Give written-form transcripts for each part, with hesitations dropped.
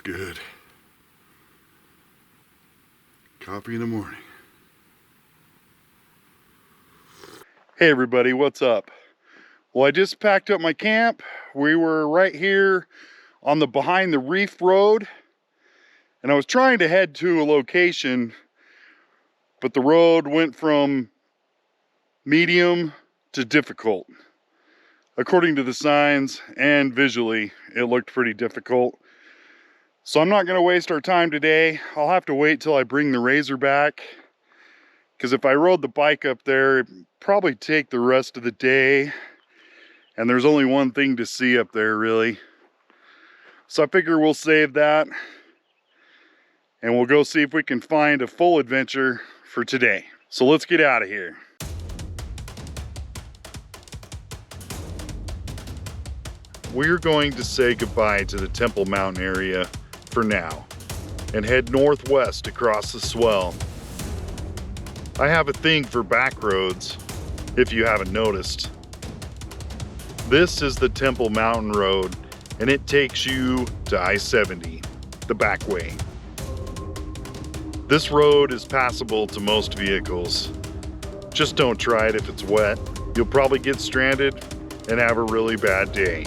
What's good? Coffee in the morning. Hey everybody, what's up? Well, I just packed up my camp. We were right here on the Behind the Reef Road, and I was trying to head to a location, but the road went from medium to difficult. According to the signs and visually, it looked pretty difficult. So I'm not going to waste our time today. I'll have to wait till I bring the Razor back, because if I rode the bike up there, it'd probably take the rest of the day, and there's only one thing to see up there really. So I figure we'll save that, and we'll go see if we can find a full adventure for today. So let's get out of here. We're going to say goodbye to the Temple Mountain area for now and head northwest across the swell. I have a thing for back roads, if you haven't noticed. This is the Temple Mountain Road, and it takes you to I-70, the back way. This road is passable to most vehicles. Just don't try it if it's wet. You'll probably get stranded and have a really bad day.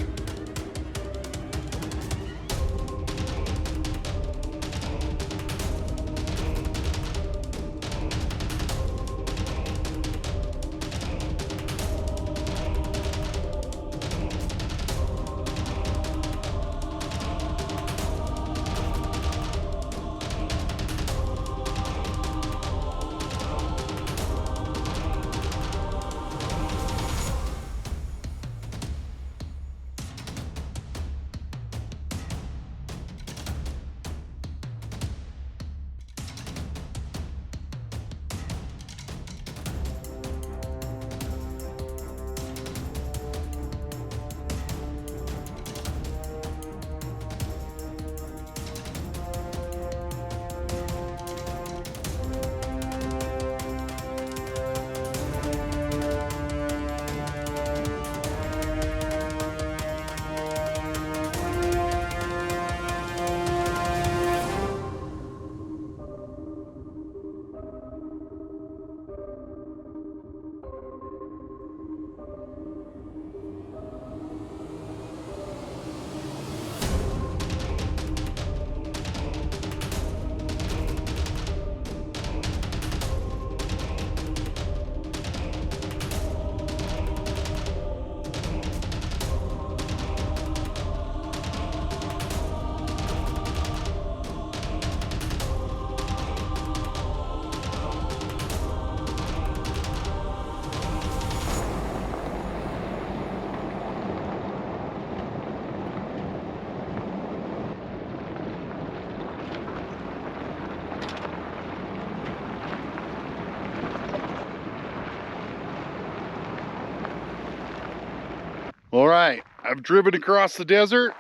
All right, I've driven across the desert,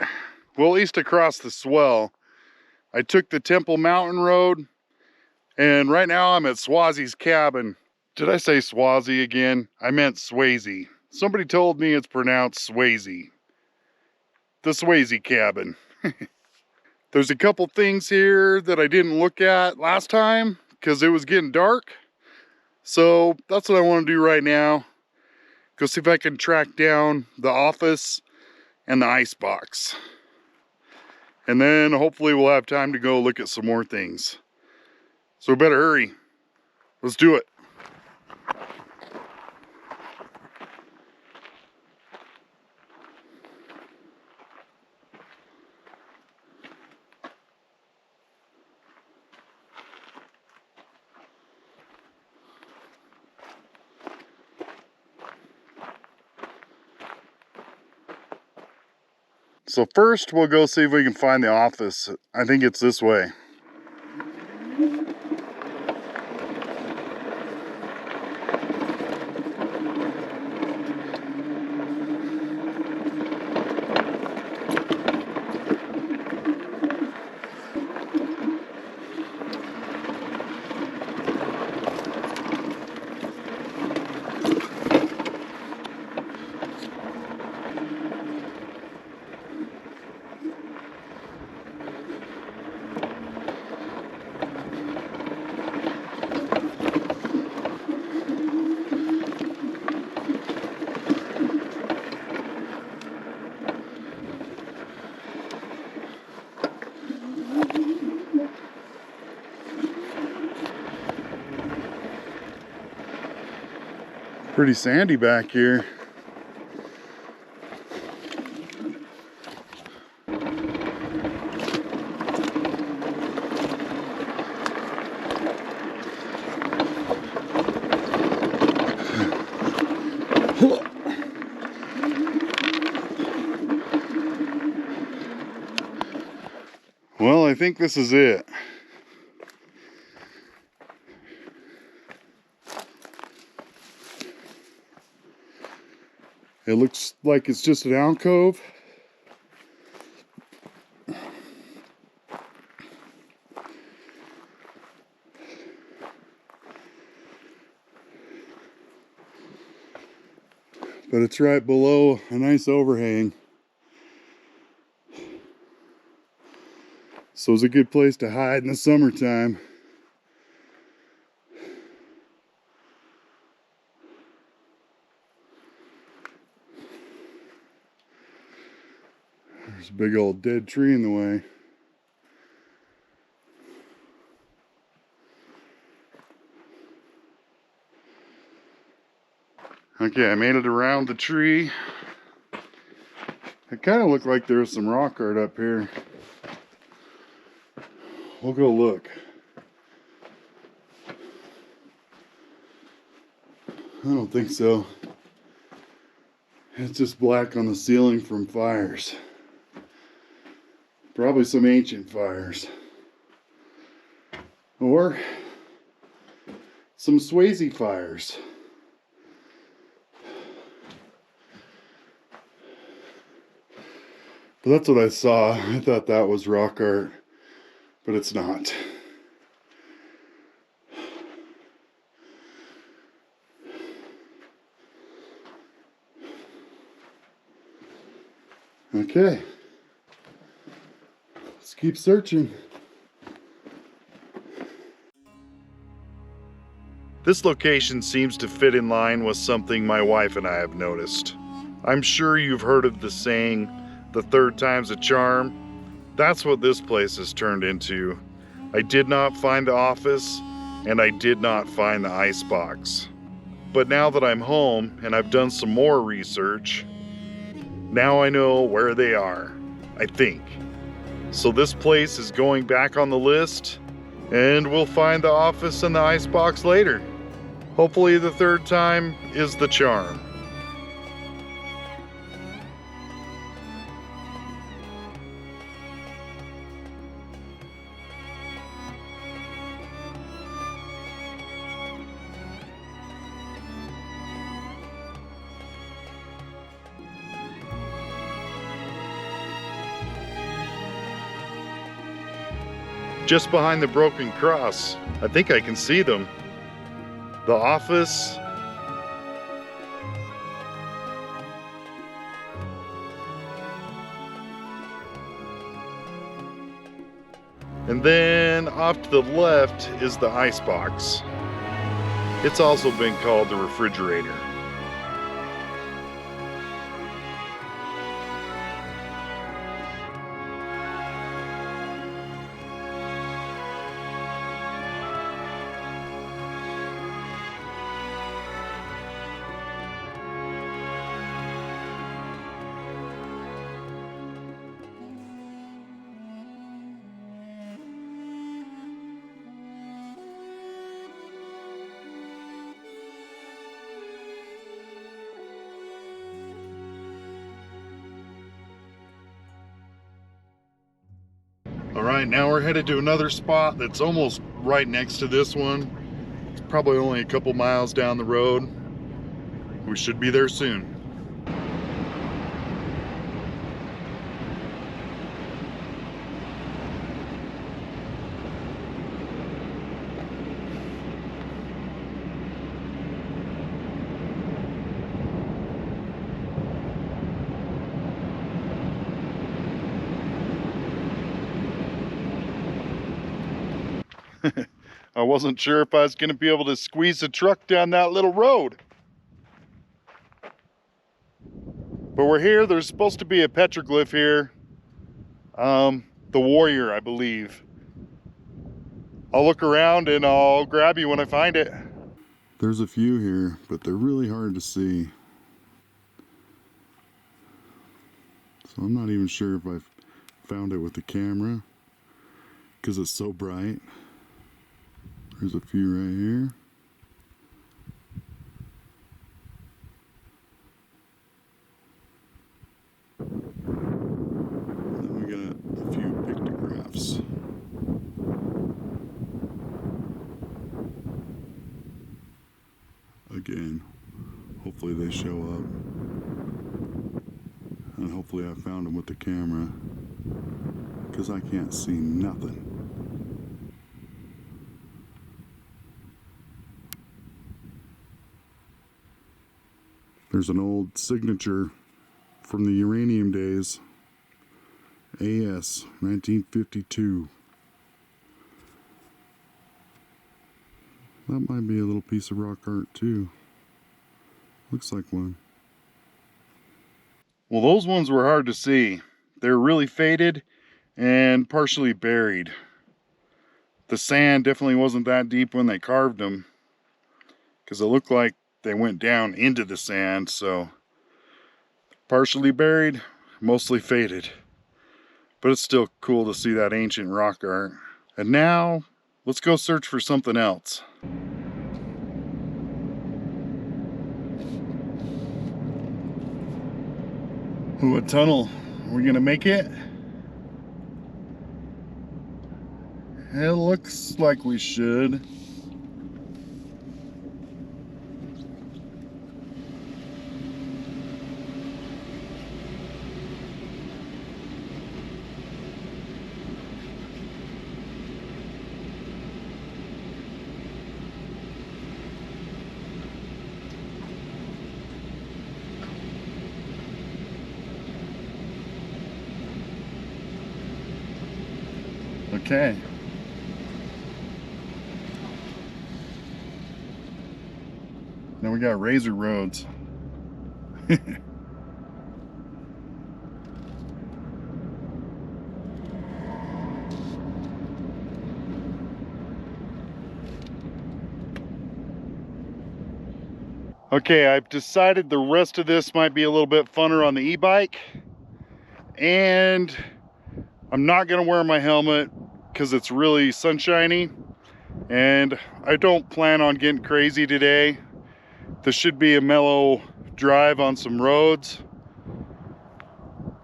well, at least across the swell. I took the Temple Mountain Road, and right now I'm at Swasey's cabin. Did I say Swasey again? I meant Swasey. Somebody told me it's pronounced Swasey. The Swasey cabin. There's a couple things here that I didn't look at last time because it was getting dark. So that's what I want to do right now. Go see if I can track down the office and the ice box. And then hopefully we'll have time to go look at some more things. So we better hurry. Let's do it. So first we'll go see if we can find the office. I think it's this way. Pretty sandy back here. Well, I think this is it. It looks like it's just an alcove. But it's right below a nice overhang. So it's a good place to hide in the summertime. There's a big old dead tree in the way. Okay, I made it around the tree. It kind of looked like there was some rock art up here. We'll go look. I don't think so. It's just black on the ceiling from fires. Probably some ancient fires. Or some Swasey fires. But that's what I saw. I thought that was rock art, but it's not. Okay. Let's keep searching. This location seems to fit in line with something my wife and I have noticed. I'm sure you've heard of the saying, the third time's a charm. That's what this place has turned into. I did not find the office, and I did not find the icebox. But now that I'm home and I've done some more research, now I know where they are, I think. So this place is going back on the list, and we'll find the office and the icebox later. Hopefully the third time is the charm. Just behind the broken cross, I think I can see them. The office. And then off to the left is the icebox. It's also been called the refrigerator. All right, now we're headed to another spot that's almost right next to this one. It's probably only a couple miles down the road. We should be there soon. I wasn't sure if I was going to be able to squeeze the truck down that little road. But we're here. There's supposed to be a petroglyph here. The warrior, I believe. I'll look around and I'll grab you when I find it. There's a few here, but they're really hard to see. So I'm not even sure if I've found it with the camera because it's so bright. There's a few right here. Then we got a few pictographs. Again, hopefully they show up. And hopefully I found them with the camera, because I can't see nothing. There's an old signature from the uranium days. AS 1952. That might be a little piece of rock art too. Looks like one. Well, those ones were hard to see. They're really faded and partially buried. The sand definitely wasn't that deep when they carved them, because it looked like they went down into the sand. So partially buried, mostly faded. But it's still cool to see that ancient rock art. And now, let's go search for something else. Ooh, a tunnel. Are we gonna make it? It looks like we should. Okay. Now we got razor roads. Okay, I've decided the rest of this might be a little bit funner on the e-bike. And I'm not gonna wear my helmet because it's really sunshiny. And I don't plan on getting crazy today. This should be a mellow drive on some roads.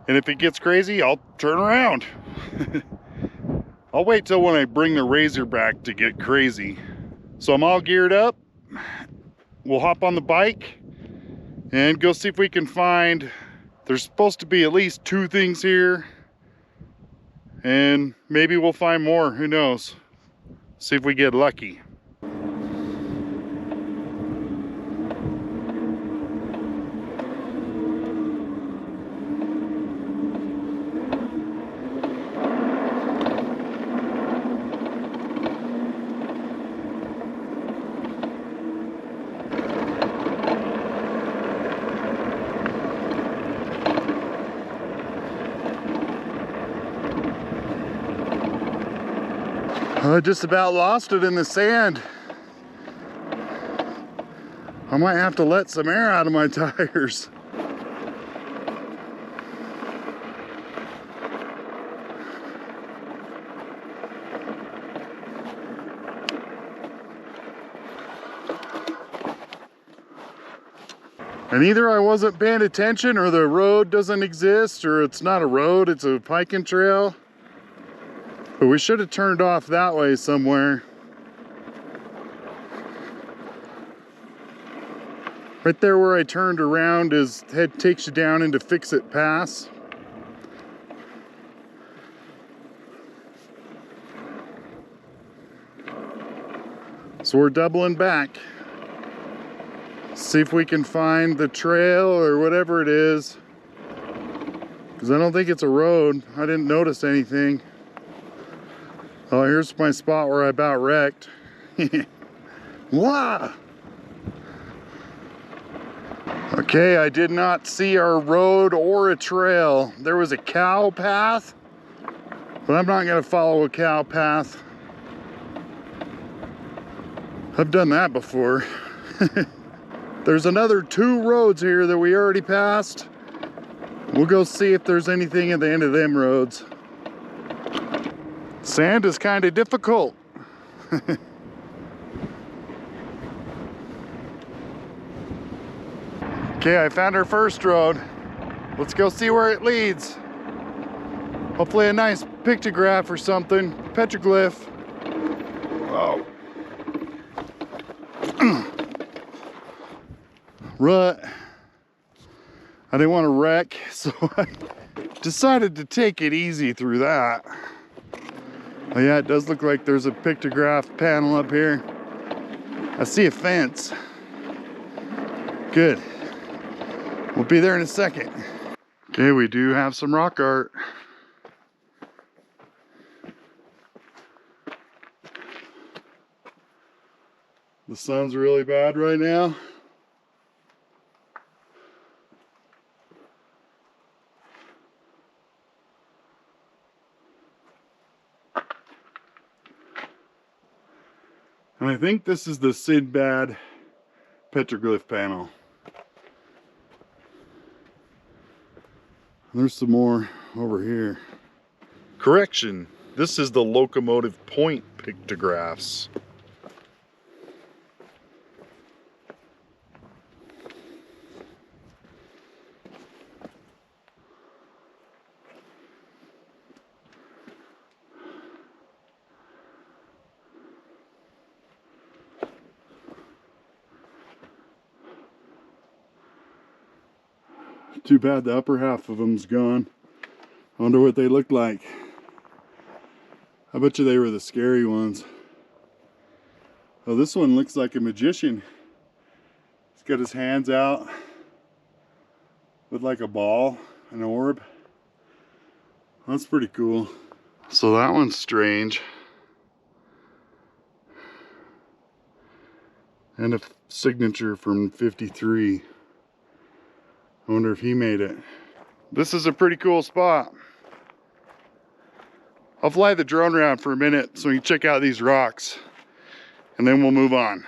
And if it gets crazy, I'll turn around. I'll wait till when I bring the razor back to get crazy. So I'm all geared up. We'll hop on the bike and go see if we can find, there's supposed to be at least 2 things here. And maybe we'll find more, who knows? See if we get lucky. I just about lost it in the sand. I might have to let some air out of my tires. And either I wasn't paying attention, or the road doesn't exist, or it's not a road, it's a hiking trail. But we should have turned off that way somewhere. Right there where I turned around is takes you down into Fix-It Pass. So we're doubling back. See if we can find the trail or whatever it is. Because I don't think it's a road. I didn't notice anything. Oh, here's my spot where I about wrecked. Wow! Okay, I did not see our road or a trail. There was a cow path, but I'm not gonna follow a cow path. I've done that before. There's another 2 roads here that we already passed. We'll go see if there's anything at the end of them roads. Sand is kind of difficult. Okay, I found our first road. Let's go see where it leads. Hopefully a nice pictograph or something, petroglyph. Whoa. Rut. I didn't want to wreck, so I decided to take it easy through that. Oh yeah, it does look like there's a pictograph panel up here. I see a fence. Good. We'll be there in a second. Okay, we do have some rock art. The sun's really bad right now. And I think this is the Sinbad petroglyph panel. There's some more over here. Correction, this is the Locomotive point pictographs. Too bad the upper half of them's gone. I wonder what they looked like. I bet you they were the scary ones. Oh, this one looks like a magician. He's got his hands out with like a ball, an orb. That's pretty cool. So that one's strange. And a signature from 53. I wonder if he made it. This is a pretty cool spot. I'll fly the drone around for a minute so we can check out these rocks, and then we'll move on.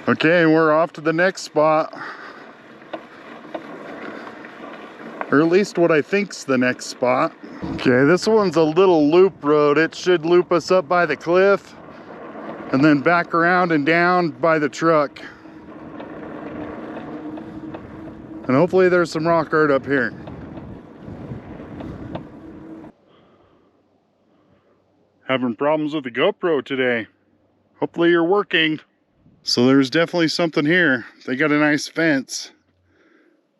Okay, we're off to the next spot. Or at least what I think's the next spot. Okay, this one's a little loop road. It should loop us up by the cliff and then back around and down by the truck. And hopefully there's some rock art up here. Having problems with the GoPro today. Hopefully you're working. So there's definitely something here. They got a nice fence,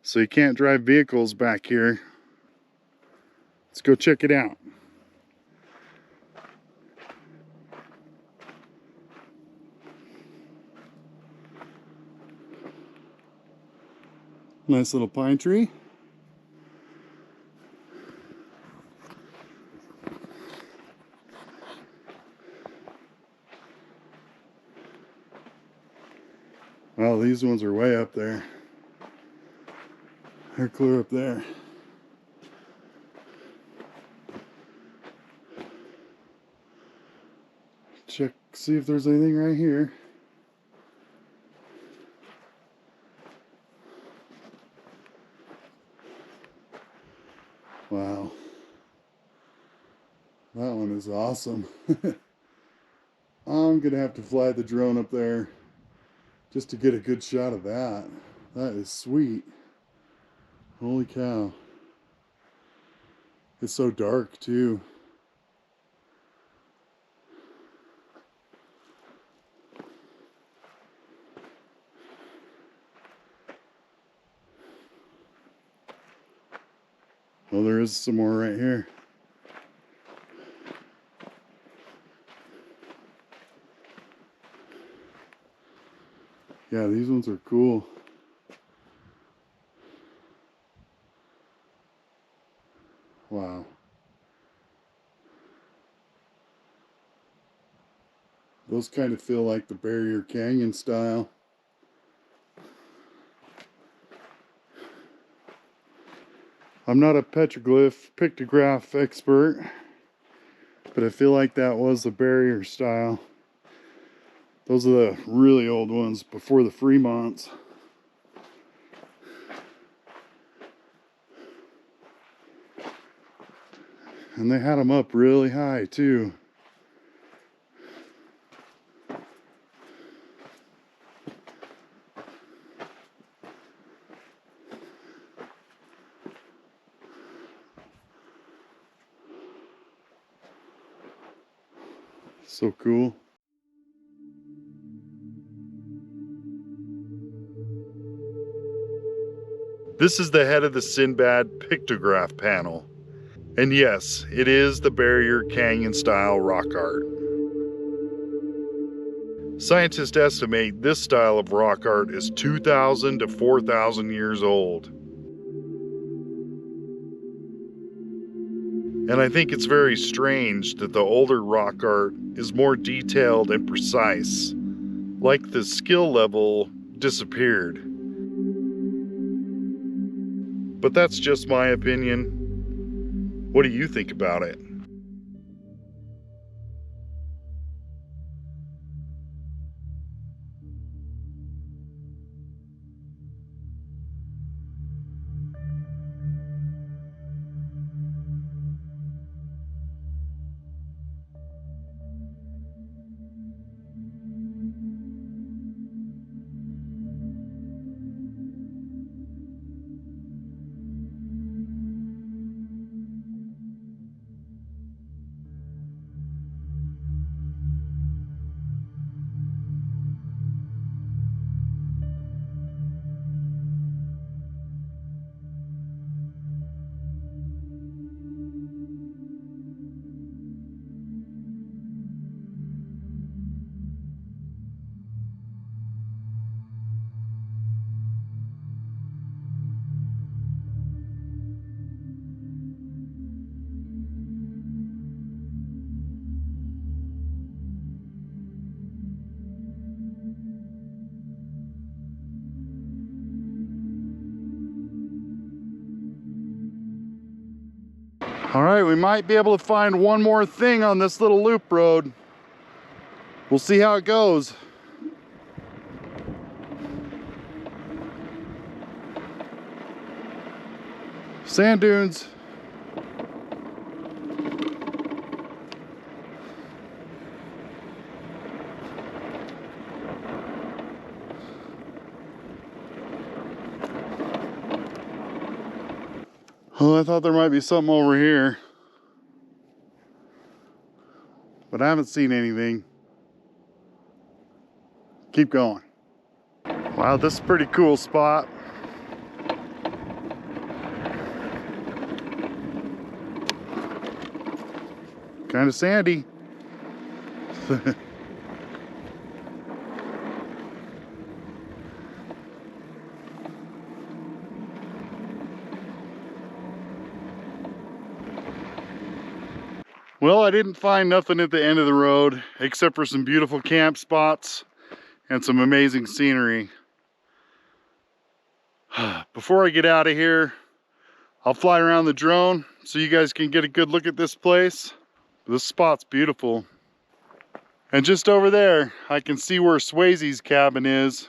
so you can't drive vehicles back here. Let's go check it out. Nice little pine tree. Well, these ones are way up there. They're clear up there. Check, see if there's anything right here. Wow. That one is awesome. I'm gonna have to fly the drone up there just to get a good shot of that. That is sweet. Holy cow. It's so dark too. Well, there is some more right here. Yeah, these ones are cool. Wow. Those kind of feel like the Barrier Canyon style. I'm not a petroglyph pictograph expert, but I feel like that was the Barrier style. Those are the really old ones before the Fremonts. And they had them up really high too. So cool. This is the head of the Sinbad pictograph panel. And yes, it is the Barrier Canyon style rock art. Scientists estimate this style of rock art is 2,000 to 4,000 years old. And I think it's very strange that the older rock art is more detailed and precise, like the skill level disappeared. But that's just my opinion. What do you think about it? All right, we might be able to find one more thing on this little loop road. We'll see how it goes. Sand dunes. Oh, I thought there might be something over here, but I haven't seen anything. Keep going. Wow, this is a pretty cool spot. Kind of sandy. Well, I didn't find nothing at the end of the road except for some beautiful camp spots and some amazing scenery. Before I get out of here, I'll fly around the drone so you guys can get a good look at this place. This spot's beautiful. And just over there, I can see where Swasey's cabin is.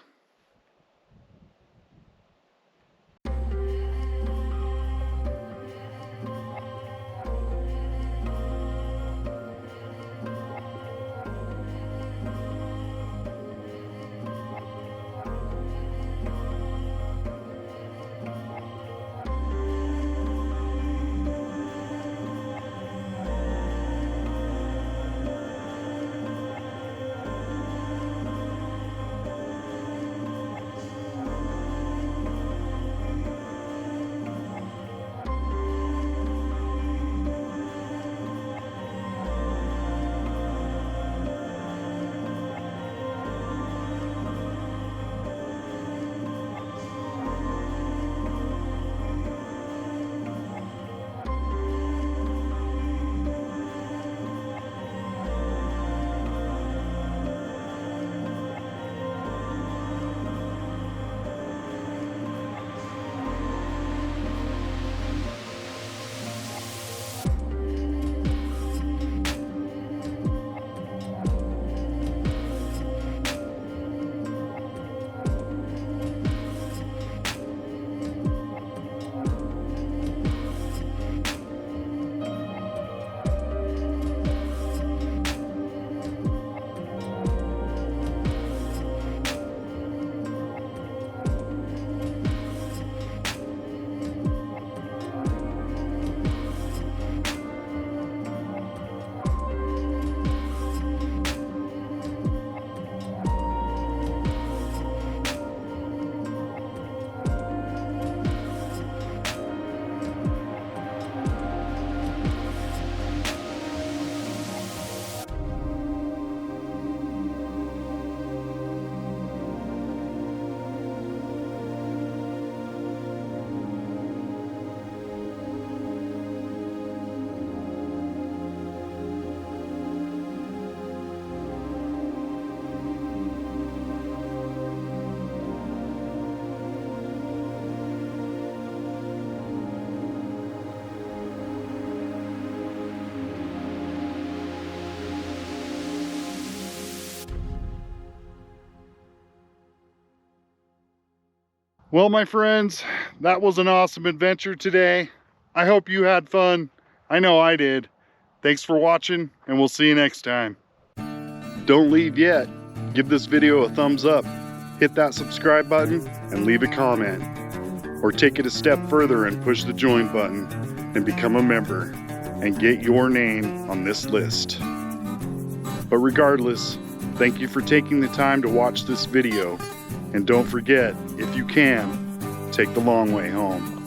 Well, my friends, that was an awesome adventure today. I hope you had fun. I know I did. Thanks for watching, and we'll see you next time. Don't leave yet. Give this video a thumbs up, hit that subscribe button, and leave a comment. Or take it a step further and push the join button and become a member and get your name on this list. But regardless, thank you for taking the time to watch this video. And don't forget, if you can, take the long way home.